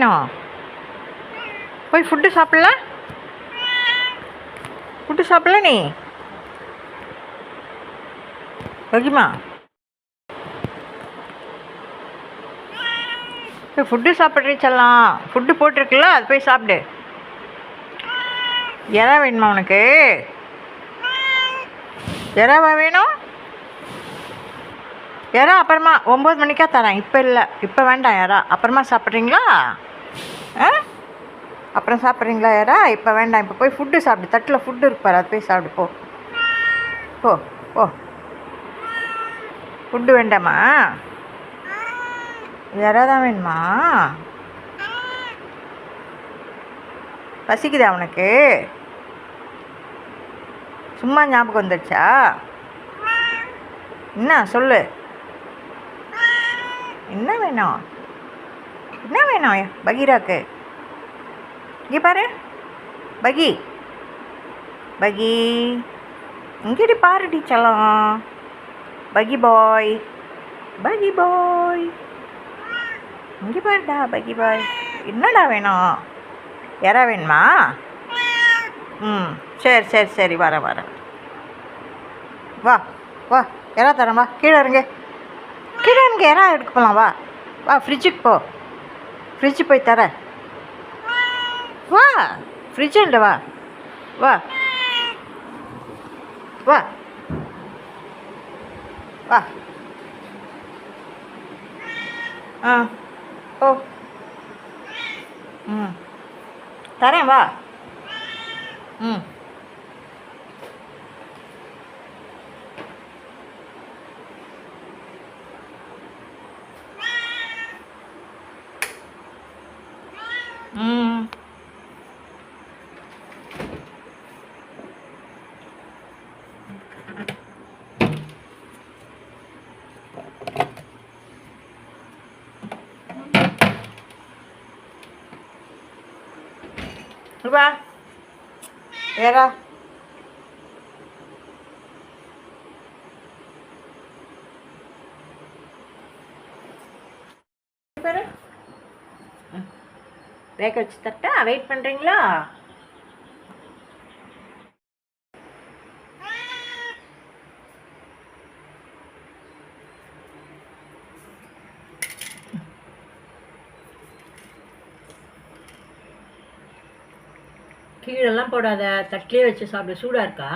வேணும் போய் ஃபுட்டு சாப்பிடல நீ ஓகேம்மா போய் ஃபுட்டு சாப்பிட்றீச்செல்லாம் ஃபுட்டு போட்டிருக்குல்ல அது போய் சாப்பிடு. எறா வேணுமா உனக்கு? எறாவா வேணும்? எறா அப்புறமா 9 மணிக்கா தரேன், இப்போ இல்லை, இப்போ வேண்டாம். எறா அப்புறமா சாப்பிட்றீங்களா? அப்புறம் சாப்பிட்றீங்களா எறா? இப்போ வேண்டாம், இப்போ போய் ஃபுட்டு சாப்பிடு. தட்டில் ஃபுட்டு இருப்பார், அது போய் சாப்பிடு. போ போ போ. ஃபுட்டு வேண்டாமா? எறா தான் வேணுமா? பசிக்குதா உனக்கு? சும்மா ஞாபகம் வந்துடுச்சா? என்ன சொல்லு, என்ன வேணும்? என்ன வேணும் பகீராக்கு? இங்கே பாரு பகி, பகி இங்கேடி பாரு டீச்சலாம். பகி பாய், பகி பாய் இங்கே பாருடா பகி பாய். என்னடா வேணும்? எறா வேணுமா? சரி சரி சரி, வரேன். வா வா, எறா தரேன், வா. கீழே இருங்க எறா எடுக்க போகலாம். வா ஃப்ரிட்ஜுக்கு போ, ஃப்ரிட்ஜு போய் தர. வா ஃப்ரிட்ஜு இல்லை, வா வா வா வா. ஓ தரேன், வா. ம் ம் வா எறா. வேக வச்சு தட்டா? வெயிட் பண்ணுறீங்களா? கீழெல்லாம் போடாத, தட்டிலே வச்சு சாப்பிடு. சூடாக இருக்கா?